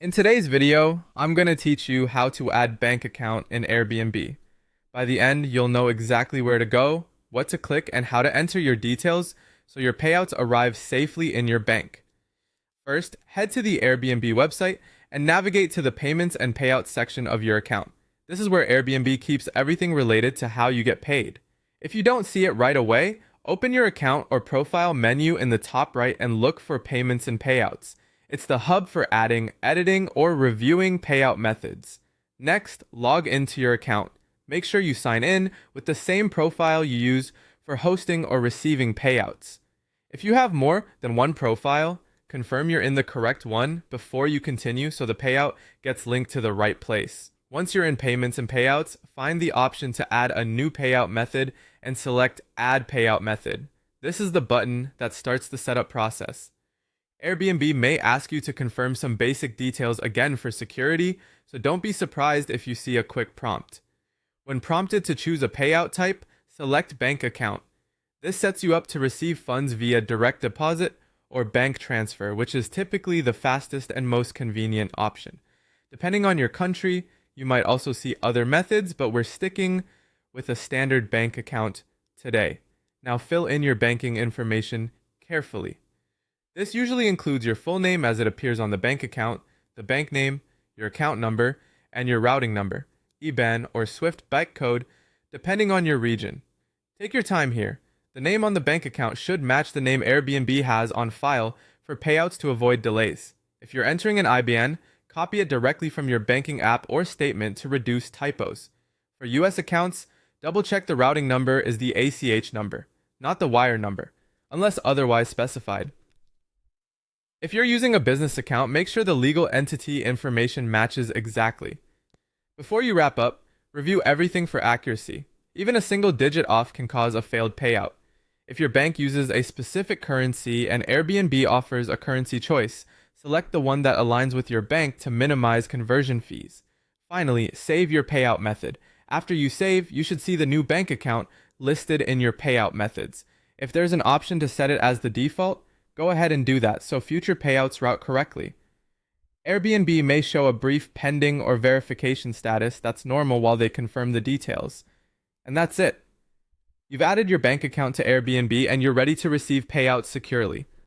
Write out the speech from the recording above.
In today's video, I'm going to teach you how to add bank account in Airbnb. By the end, you'll know exactly where to go, what to click, and how to enter your details so your payouts arrive safely in your bank. First, head to the Airbnb website and navigate to the payments and payouts section of your account. This is where Airbnb keeps everything related to how you get paid. If you don't see it right away, open your account or profile menu in the top right and look for payments and payouts. It's the hub for adding, editing, or reviewing payout methods. Next, log into your account. Make sure you sign in with the same profile you use for hosting or receiving payouts. If you have more than one profile, confirm you're in the correct one before you continue so the payout gets linked to the right place. Once you're in payments and payouts, find the option to add a new payout method and select Add Payout Method. This is the button that starts the setup process. Airbnb may ask you to confirm some basic details again for security, so don't be surprised if you see a quick prompt. When prompted to choose a payout type, select Bank Account. This sets you up to receive funds via direct deposit or bank transfer, which is typically the fastest and most convenient option. Depending on your country, you might also see other methods, but we're sticking with a standard bank account today. Now fill in your banking information carefully. This usually includes your full name as it appears on the bank account, the bank name, your account number, and your routing number, IBAN, or SWIFT bank code, depending on your region. Take your time here. The name on the bank account should match the name Airbnb has on file for payouts to avoid delays. If you're entering an IBAN, copy it directly from your banking app or statement to reduce typos. For US accounts, double-check the routing number is the ACH number, not the wire number, unless otherwise specified. If you're using a business account, make sure the legal entity information matches exactly. Before you wrap up, review everything for accuracy. Even a single digit off can cause a failed payout. If your bank uses a specific currency and Airbnb offers a currency choice, select the one that aligns with your bank to minimize conversion fees. Finally, save your payout method. After you save, you should see the new bank account listed in your payout methods. If there's an option to set it as the default, go ahead and do that so future payouts route correctly. Airbnb may show a brief pending or verification status that's normal while they confirm the details. And that's it. You've added your bank account to Airbnb and you're ready to receive payouts securely.